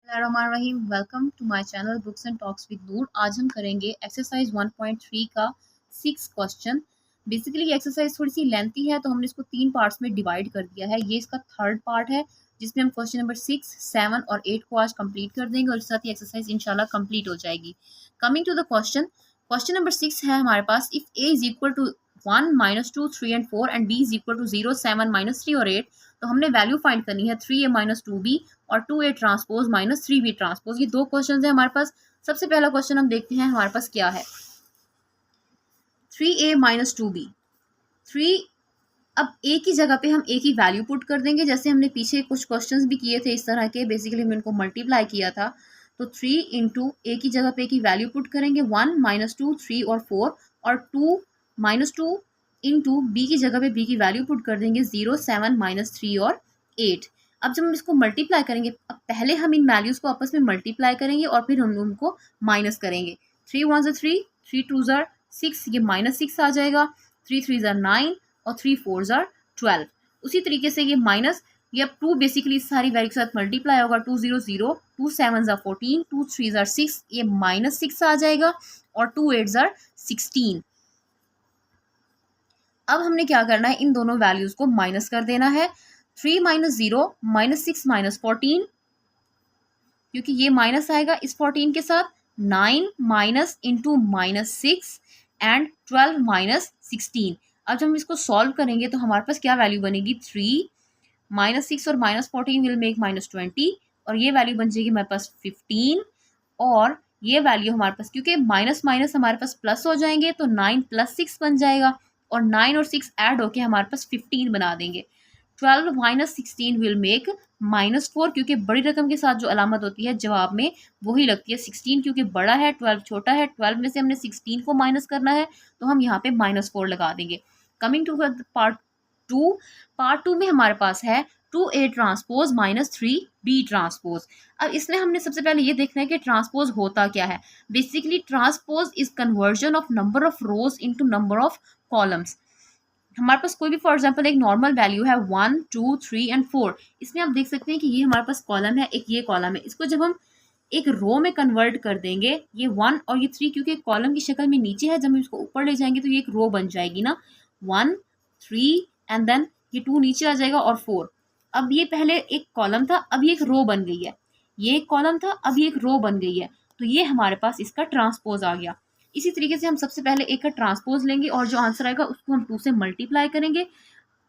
Rahim welcome to my channel books and talks with Noor. आज हम करेंगे एक्सरसाइज 1.3 का 6 क्वेश्चन। बेसिकली ये एक्सरसाइज थोड़ी सी लेंथी है तो हमने इसको 3 पार्ट्स में डिवाइड कर दिया है। ये इसका थर्ड पार्ट है जिसमें हम क्वेश्चन नंबर 6, 7 और 8 को आज कंप्लीट कर देंगे और इस साथ ही एक्सरसाइज इंशाल्लाह कंप्लीट हो जाएगी। Coming to the question, question number 6 है हमारे पास, if a is equal to 1, -2, 3 and 4 and b is equal to 0, 7, -3 और 8, तो हमने वैल्यू फाइंड करनी है 3a - 2b और 2a ट्रांसपोज -3b ट्रांसपोज। ये दो क्वेश्चन है हमारे पास। सबसे पहला क्वेश्चन हम देखते हैं हमारे पास क्या है। 3a - 2b, 3, अब a की जगह पे हम a की वैल्यू पुट कर देंगे, जैसे हमने पीछे कुछ क्वेश्चंस भी किए थे इस तरह के। बेसिकली हमने इनको मल्टीप्लाई किया था, तो 3 इंटू ए की जगह पे a की वैल्यू पुट करेंगे 1, -2, 3 और 4, और 2 -2 इंटू बी की जगह पे b की वैल्यू पुट कर देंगे 0, 7, -3 और 8। अब जब हम इसको मल्टीप्लाई करेंगे, अब पहले हम इन वैल्यूज को आपस में मल्टीप्लाई करेंगे और फिर हम उनको माइनस करेंगे। 3 1 3, 3 2 6, ये -6 आ जाएगा। 3 3 9 और 3 4 12। उसी तरीके से ये माइनस, ये अब 2 बेसिकली इस सारी वैल्यू के साथ मल्टीप्लाई होगा। 2 0 0, 2 7 14, 2 3 6, ये -6 आ जाएगा और 2 8 16। अब हमने क्या करना है, इन दोनों वैल्यूज को माइनस कर देना है। 3 - 0, -6 -14, क्योंकि ये माइनस आएगा इस 14 के साथ। 9 माइनस इंटू -6 एंड 12 - 16। अब जब हम इसको सॉल्व करेंगे तो हमारे पास क्या वैल्यू बनेगी, 3 -6 और -14 विल मेक -20, और ये वैल्यू बन जाएगी हमारे पास 15। और ये वैल्यू हमारे पास, क्योंकि माइनस माइनस हमारे पास प्लस हो जाएंगे, तो 9 + 6 बन जाएगा, और 9 और 6 ऐड होके हमारे पास 15 बना देंगे। 12 - 16 विल मेक -4, क्योंकि बड़ी रकम के साथ जो अलामत होती है जवाब में वही लगती है। 16 क्योंकि बड़ा है, 12 छोटा है। 12 में से हमने 16 को माइनस करना है, तो हम यहाँ पे -4 लगा देंगे। कमिंग टू पार्ट 2, पार्ट 2 में हमारे पास है 2a ट्रांसपोज -3b ट्रांसपोज। अब इसमें हमने सबसे पहले ये देखना है कि ट्रांसपोज होता क्या है। Basically transpose is conversion of number of rose into number of columns. हमारे पास कोई भी फॉर एग्जांपल एक नॉर्मल वैल्यू है 1 2 3 एंड 4, इसमें आप देख सकते हैं कि ये हमारे पास कॉलम है, एक ये कॉलम है। इसको जब हम एक रो में कन्वर्ट कर देंगे, ये 1 और ये 3 क्योंकि कॉलम की शक्ल में नीचे है, जब हम इसको ऊपर ले जाएंगे तो ये एक रो बन जाएगी ना। 1 3 एंड देन ये 2 नीचे आ जाएगा और 4। अब ये पहले एक कॉलम था, अब ये एक रो बन गई है। ये एक कॉलम था, अब ये एक रो बन गई है, तो ये हमारे पास इसका ट्रांसपोज आ गया। इसी तरीके से हम सबसे पहले एक का ट्रांसपोज लेंगे और जो आंसर आएगा उसको हम 2 से मल्टीप्लाई करेंगे।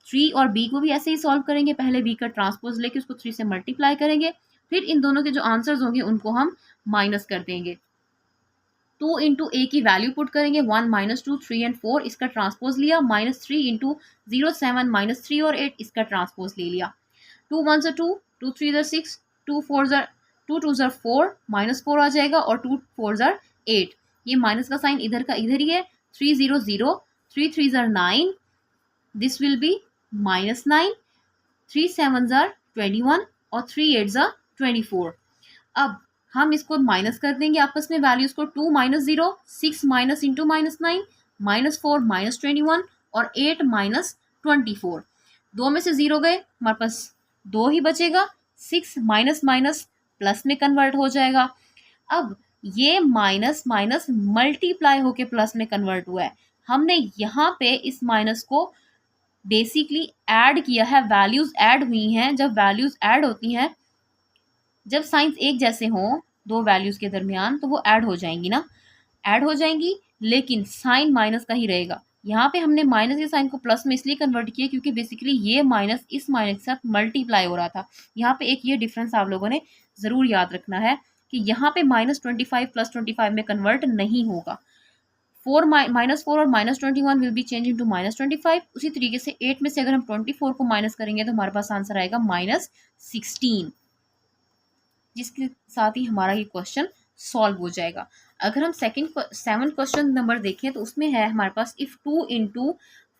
3 और बी को भी ऐसे ही सॉल्व करेंगे, पहले बी का ट्रांसपोज लेके उसको 3 से मल्टीप्लाई करेंगे, फिर इन दोनों के जो आंसर्स होंगे उनको हम माइनस कर देंगे। 2 इंटू ए की वैल्यू पुट करेंगे 1 -2 3 एंड 4, इसका ट्रांसपोज लिया। -3 इंटू 0 7 -3 और 8, इसका ट्रांसपोज ले लिया। 2 1 2, 2 3 6, 2 4 2 2 4, -4 आ जाएगा और 2 4 8। ये माइनस का साइन इधर का इधर ही है। 3 0 0, 3 3 9, दिस विल बी -9, 3 7 21 और 3 8 24। अब हम इसको माइनस कर देंगे आपस में वैल्यूज को। 2 - 0, 6 माइनस इंटू -9, -4 -21 और 8 -24। 2 में से 0 गए, हमारे पास 2 ही बचेगा। 6 माइनस माइनस प्लस में कन्वर्ट हो जाएगा। अब ये माइनस माइनस मल्टीप्लाई होके प्लस में कन्वर्ट हुआ है। हमने यहाँ पे इस माइनस को बेसिकली ऐड किया है, वैल्यूज ऐड हुई हैं। जब वैल्यूज ऐड होती हैं, जब साइंस एक जैसे हों दो वैल्यूज के दरमियान, तो वो ऐड हो जाएंगी ना, ऐड हो जाएंगी, लेकिन साइन माइनस का ही रहेगा। यहाँ पे हमने माइनस के साइन को प्लस में इसलिए कन्वर्ट किया क्योंकि बेसिकली ये माइनस इस माइनस के साथ मल्टीप्लाई हो रहा था। यहाँ पे एक ये डिफरेंस आप लोगों ने ज़रूर याद रखना है कि यहाँ पे -25 + 25 में कन्वर्ट नहीं होगा। 4 -4 और -21 विल बी चेंज इनटू -25। उसी तरीके से 8 में से अगर हम 24 को माइनस करेंगे तो हमारे पास आंसर आएगा -16, जिसके साथ ही हमारा ये क्वेश्चन सॉल्व हो जाएगा। अगर हम 7 क्वेश्चन नंबर देखें तो उसमें है हमारे पास, if 2 into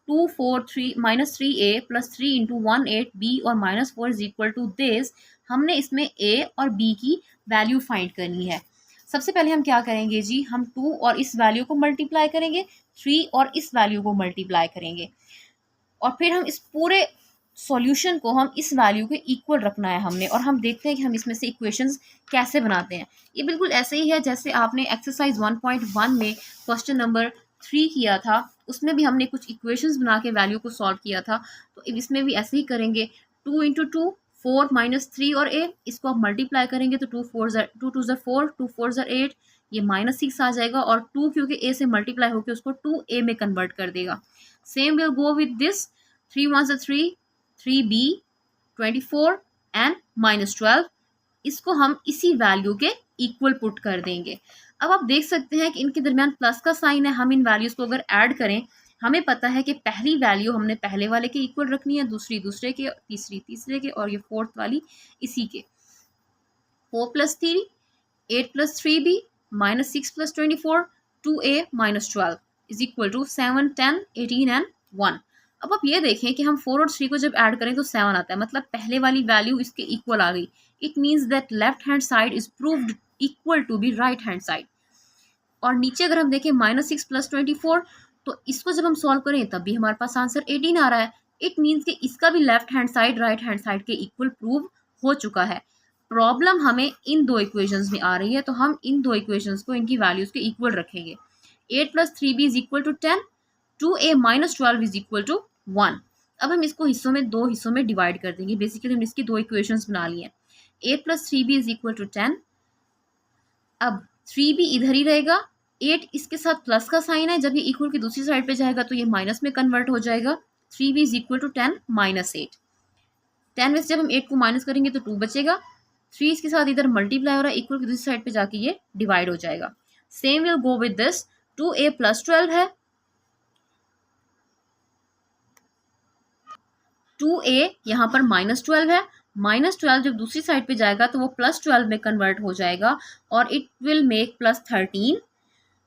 2 4 3 -3a + 3 into 1 8 b और -4 इज इक्वल टू दिस। हमने इसमें a और b की वैल्यू फाइंड करनी है। सबसे पहले हम क्या करेंगे जी, हम 2 और इस वैल्यू को मल्टीप्लाई करेंगे, 3 और इस वैल्यू को मल्टीप्लाई करेंगे, और फिर हम इस पूरे सॉल्यूशन को हम इस वैल्यू के इक्वल रखना है हमने, और हम देखते हैं कि हम इसमें से इक्वेशंस कैसे बनाते हैं। ये बिल्कुल ऐसे ही है जैसे आपने एक्सरसाइज 1.1 में क्वेश्चन नंबर 3 किया था, उसमें भी हमने कुछ इक्वेशंस बना के वैल्यू को सॉल्व किया था। तो इसमें भी ऐसे ही करेंगे, 2 इंटू 2 4 माइनस 3 और a, इसको आप मल्टीप्लाई करेंगे तो 2 4 2 2 4, 2 4 8, ये -6 आ जाएगा, और 2 क्योंकि a से मल्टीप्लाई होकर उसको 2a में कन्वर्ट कर देगा। Same will go with this, 3 1 3, 3b, 24 and -12, इसको हम इसी वैल्यू के इक्वल पुट कर देंगे। अब आप देख सकते हैं कि इनके दरमियान प्लस का साइन है, हम इन वैल्यूज को अगर ऐड करें, हमें पता है कि पहली वैल्यू हमने पहले वाले के इक्वल रखनी है, दूसरी दूसरे के, तीसरी तीसरे के, और ये फोर्थ वाली इसी के। 4 + 3 8 + 3b -6 + 24 2a -12 is equal to 7 10 18 and 1। अब आप ये देखें कि हम 4 और 3 को जब ऐड करें तो 7 आता है, मतलब पहले वाली वैल्यू इसके इक्वल आ गई। It means that left hand side is proved equal to be right hand side. और नीचे अगर हम देखें -6 + 24, तो इसको जब हम सॉल्व करें तब भी हमारे पास आंसर 18 आ रहा है। इट मीन्स कि इसका भी left hand side right hand side के इक्वल प्रूव हो चुका है। प्रॉब्लम हमें इन दो इक्वेशंस में आ रही है, तो हम इन दो इक्वेशंस को इनकी वैल्यूज के इक्वल रखेंगे। 8 + 3b is equal to 10, 2a -12 is equal to 1। अब हम इसको हिस्सों में, दो हिस्सों में डिवाइड कर देंगे। बेसिकली हम इसकी दो इक्वेशंस बना लिए हैं। 8 + 3b इज इक्वल टू 10। अब 3b इधर ही रहेगा, 8 इसके साथ प्लस का साइन है, जब ये इक्वल की दूसरी साइड पे जाएगा तो ये माइनस में कन्वर्ट हो जाएगा। 3b is equal to 10 -8। 10 में से जब हम 8 को माइनस करेंगे तो 2 बचेगा। 3 इसके साथ इधर मल्टीप्लाई हो रहा है, इक्वल की दूसरी साइड पे जाके ये डिवाइड हो जाएगा। Same will go with this, 2a + 12 है, 2a यहाँ पर -12 है, -12 जब दूसरी साइड पे जाएगा तो वो +12 में कन्वर्ट हो जाएगा, और इट विल मेक +13।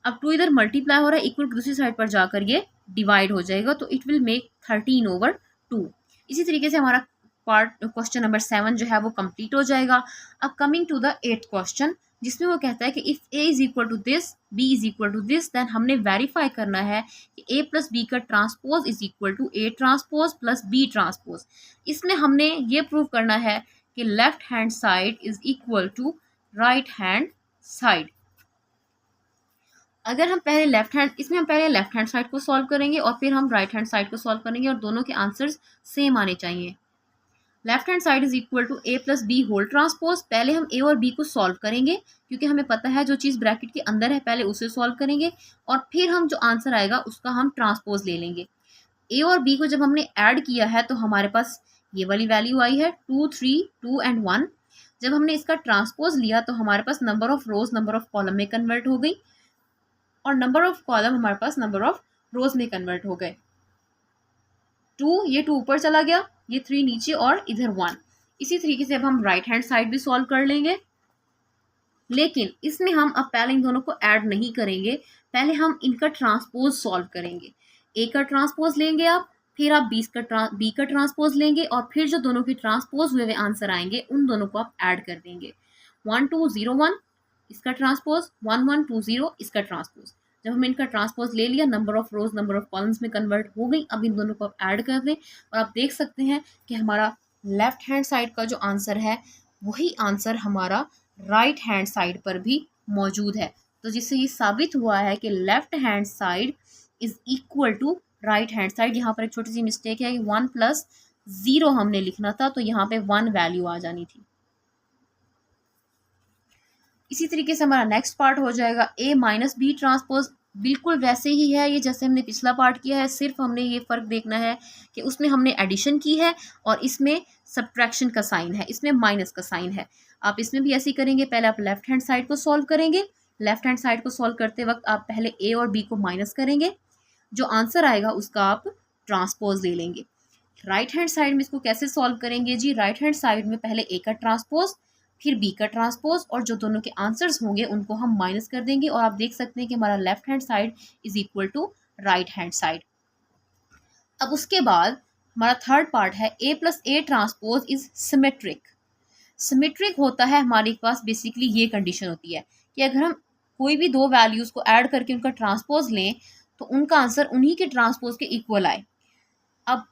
अब 2 इधर मल्टीप्लाई हो रहा है, इक्वल की दूसरी साइड पर जाकर ये डिवाइड हो जाएगा, तो इट विल मेक 13/2। इसी तरीके से हमारा पार्ट क्वेश्चन नंबर 7 जो है वो कंप्लीट हो जाएगा। अब coming to the 8th question, जिसमें वो कहता है कि if a is equal to this, b is equal to this, then हमने वेरीफाई करना है कि a + b का transpose is equal to a transpose + b transpose. इसमें हमने ये प्रूव करना है कि left hand side is equal to right hand side. अगर हम पहले लेफ्ट हैंड, इसमें हम पहले लेफ्ट हैंड साइड को सॉल्व करेंगे और फिर हम राइट हैंड साइड को सॉल्व करेंगे, और दोनों के आंसर्स सेम आने चाहिए। Left hand side is equal to a + b whole transpose. पहले हम a और b को सॉल्व करेंगे, क्योंकि हमें पता है जो चीज़ ब्रैकेट के अंदर है पहले उसे सॉल्व करेंगे, और फिर हम जो आंसर आएगा उसका हम ट्रांसपोज ले लेंगे। a और b को जब हमने ऐड किया है तो हमारे पास ये वाली वैल्यू आई है 2 3 2 एंड 1। जब हमने इसका ट्रांसपोज लिया तो हमारे पास number of rows number of column में कन्वर्ट हो गई, और नंबर ऑफ कॉलम हमारे पास नंबर ऑफ रोज में कन्वर्ट हो गए। 2, ये 2 ऊपर चला गया, ये 3 नीचे, और इधर 1। इसी तरीके से अब हम राइट हैंड साइड भी सॉल्व कर लेंगे, लेकिन इसमें हम अब पहले इन दोनों को ऐड नहीं करेंगे, पहले हम इनका ट्रांसपोज सॉल्व करेंगे। ए का ट्रांसपोज लेंगे आप, फिर आप बी का ट्रांसपोज लेंगे, और फिर जो दोनों के ट्रांसपोज हुए हुए आंसर आएंगे उन दोनों को आप ऐड कर देंगे। 1 2 0 1 इसका ट्रांसपोज, 1 1 2 0 इसका ट्रांसपोज। जब हम इनका ट्रांसपोज ले लिया, number of rows number of columns में कन्वर्ट हो गई। अब इन दोनों को आप ऐड कर दें, और आप देख सकते हैं कि हमारा लेफ्ट हैंड साइड का जो आंसर है वही आंसर हमारा राइट हैंड साइड पर भी मौजूद है। तो जिससे ये साबित हुआ है कि left hand side is equal to right hand side. यहाँ पर एक छोटी सी मिस्टेक है कि 1 + 0 हमने लिखना था, तो यहाँ पे 1 वैल्यू आ जानी थी। इसी तरीके से हमारा नेक्स्ट पार्ट हो जाएगा a - b ट्रांसपोज। बिल्कुल वैसे ही है ये जैसे हमने पिछला पार्ट किया है, सिर्फ हमने ये फ़र्क देखना है कि उसमें हमने एडिशन की है और इसमें सब्ट्रैक्शन का साइन है, इसमें माइनस का साइन है। आप इसमें भी ऐसे ही करेंगे, पहले आप लेफ्ट हैंड साइड को सॉल्व करेंगे। लेफ्ट हैंड साइड को सॉल्व करते वक्त आप पहले a और b को माइनस करेंगे, जो आंसर आएगा उसका आप ट्रांसपोज ले लेंगे। राइट हैंड साइड में इसको कैसे सॉल्व करेंगे जी? राइट हैंड साइड में पहले a का ट्रांसपोज, फिर b का ट्रांसपोज, और जो दोनों के आंसर्स होंगे उनको हम माइनस कर देंगे, और आप देख सकते हैं कि हमारा left hand side is equal to right hand side. अब उसके बाद हमारा थर्ड पार्ट है a + a transpose is symmetric. Symmetric होता है हमारे पास, बेसिकली ये कंडीशन होती है कि अगर हम कोई भी दो वैल्यूज़ को ऐड करके उनका ट्रांसपोज लें तो उनका आंसर उन्हीं के ट्रांसपोज के इक्वल आए। अब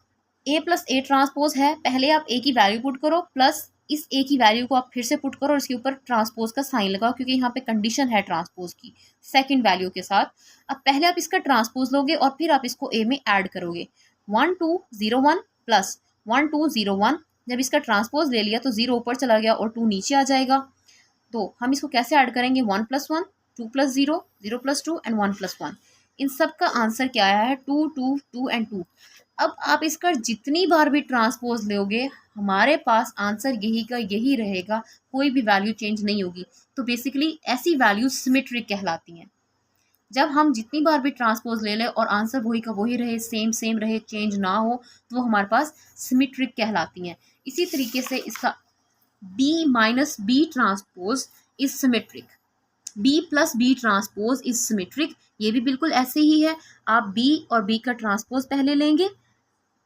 ए प्लस ए ट्रांसपोज है, पहले आप ए की वैल्यू पुट करो प्लस इस ए की वैल्यू को आप फिर से पुट करो और इसके ऊपर ट्रांसपोज का साइन लगाओ क्योंकि यहाँ पे कंडीशन है ट्रांसपोज की सेकंड वैल्यू के साथ। अब पहले आप इसका ट्रांसपोज लोगे और फिर आप इसको ए में ऐड करोगे। 1201 प्लस 1201, जब इसका ट्रांसपोज ले लिया तो 0 ऊपर चला गया और 2 नीचे आ जाएगा। तो हम इसको कैसे ऐड करेंगे, 1 + 1, 2 + 0, 0 + 2 एंड 1 + 1। इन सब का आंसर क्या आया है, 2 2 2 एंड 2। अब आप इसका जितनी बार भी ट्रांसपोज लोगे हमारे पास आंसर यही का यही रहेगा, कोई भी वैल्यू चेंज नहीं होगी। तो बेसिकली ऐसी वैल्यू सिमेट्रिक कहलाती हैं। जब हम जितनी बार भी ट्रांसपोज ले लें और आंसर वही का वही रहे, सेम सेम रहे, चेंज ना हो, तो वो हमारे पास सिमेट्रिक कहलाती हैं। इसी तरीके से इसका B - B transpose is symmetric, B + B transpose is symmetric. ये भी बिल्कुल ऐसे ही है। आप B और B का ट्रांसपोज पहले लेंगे,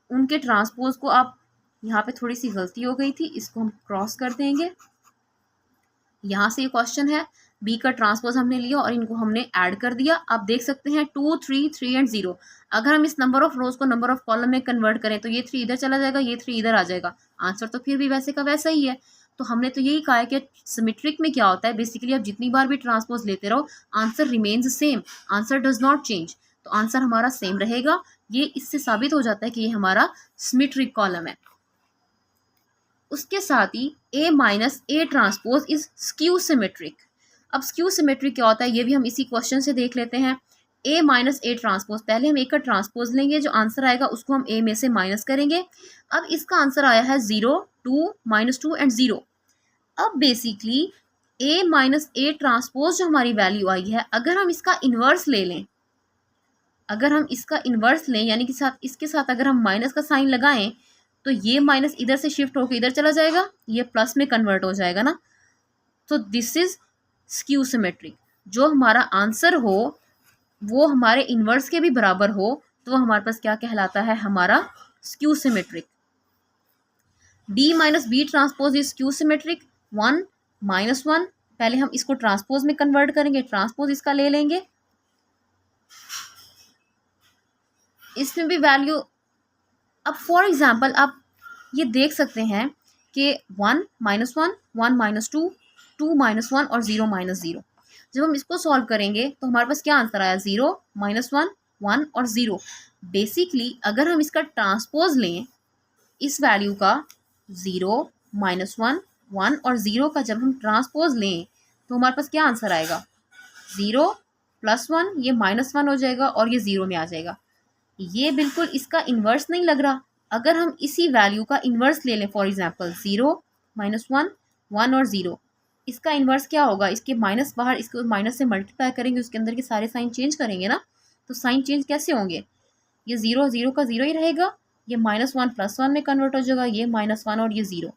उनके ट्रांसपोज को आप, यहाँ पे थोड़ी सी गलती हो गई थी, इसको हम क्रॉस कर देंगे। यहाँ से ये क्वेश्चन है, B का ट्रांसपोज हमने लिया और इनको हमने ऐड कर दिया। आप देख सकते हैं 2 3 3 एंड 0। अगर हम इस नंबर ऑफ रोज को नंबर ऑफ कॉलम में कन्वर्ट करें तो ये 3 इधर चला जाएगा, ये 3 इधर आ जाएगा, आंसर तो फिर भी वैसे का वैसा ही है। तो हमने तो यही कहा है कि सिमेट्रिक में क्या होता है, बेसिकली आप जितनी बार भी ट्रांसपोज लेते रहो answer remains same, answer does not change. तो आंसर हमारा सेम रहेगा। ये इससे साबित हो जाता है कि ये हमारा सिमेट्रिक कॉलम है। उसके साथ ही A - A transpose is skew symmetric. अब स्क्यू सिमेट्रिक क्या होता है ये भी हम इसी क्वेश्चन से देख लेते हैं। A - A ट्रांसपोज, पहले हम A का ट्रांसपोज लेंगे, जो आंसर आएगा उसको हम A में से माइनस करेंगे। अब इसका आंसर आया है 0 2 -2 एंड 0। अब बेसिकली A - A ट्रांसपोज जो हमारी वैल्यू आई है, अगर हम इसका इन्वर्स ले लें, अगर हम इसका इन्वर्स लें यानी कि इसके साथ अगर हम माइनस का साइन लगाएं तो ये माइनस इधर से शिफ्ट होकर इधर चला जाएगा, ये प्लस में कन्वर्ट हो जाएगा ना। तो दिस इज स्क्यू सिमेट्रिक। जो हमारा आंसर हो वो हमारे इन्वर्स के भी बराबर हो तो वो हमारे पास क्या कहलाता है, हमारा skew symmetric. B - B transpose is skew symmetric. 1 - 1, पहले हम इसको ट्रांसपोज में कन्वर्ट करेंगे, ट्रांसपोज इसका ले लेंगे, इसमें भी वैल्यू। अब फॉर एग्जाम्पल आप ये देख सकते हैं कि 1 - 1 1 - 2 2 - 1 और 0 - 0। जब हम इसको सॉल्व करेंगे तो हमारे पास क्या आंसर आया, 0 - 1 1 और 0। बेसिकली अगर हम इसका ट्रांसपोज लें इस वैल्यू का, 0 - 1 1 और 0 का जब हम ट्रांसपोज लें तो हमारे पास क्या आंसर आएगा, 0 + 1, ये -1 हो जाएगा और ये 0 में आ जाएगा। ये बिल्कुल इसका इन्वर्स नहीं लग रहा। अगर हम इसी वैल्यू का इन्वर्स ले लें, फॉर एग्जांपल 0 - 1 1 और 0, इसका इन्वर्स क्या होगा, इसके माइनस बाहर, इसको माइनस से मल्टीप्लाई करेंगे, उसके अंदर के सारे साइन चेंज करेंगे ना। तो साइन चेंज कैसे होंगे, ये 0 0 का 0 ही रहेगा, ये -1 + 1 में कन्वर्ट हो जाएगा, ये -1 और ये 0।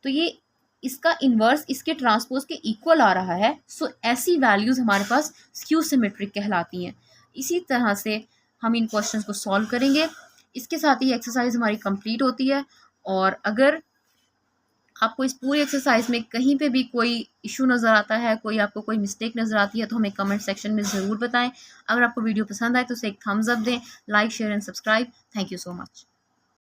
तो ये इसका इन्वर्स इसके ट्रांसपोज के इक्वल आ रहा है। सो ऐसी वैल्यूज हमारे पास स्क्यू सिमेट्रिक कहलाती हैं। इसी तरह से हम इन क्वेश्चंस को सॉल्व करेंगे। इसके साथ ही एक्सरसाइज हमारी कंप्लीट होती है। और अगर आपको इस पूरी एक्सरसाइज में कहीं पे भी कोई इशू नज़र आता है, कोई आपको कोई मिस्टेक नज़र आती है, तो हमें कमेंट सेक्शन में ज़रूर बताएं। अगर आपको वीडियो पसंद आए तो उसे एक थम्स अप दें, like share and subscribe. Thank you so much.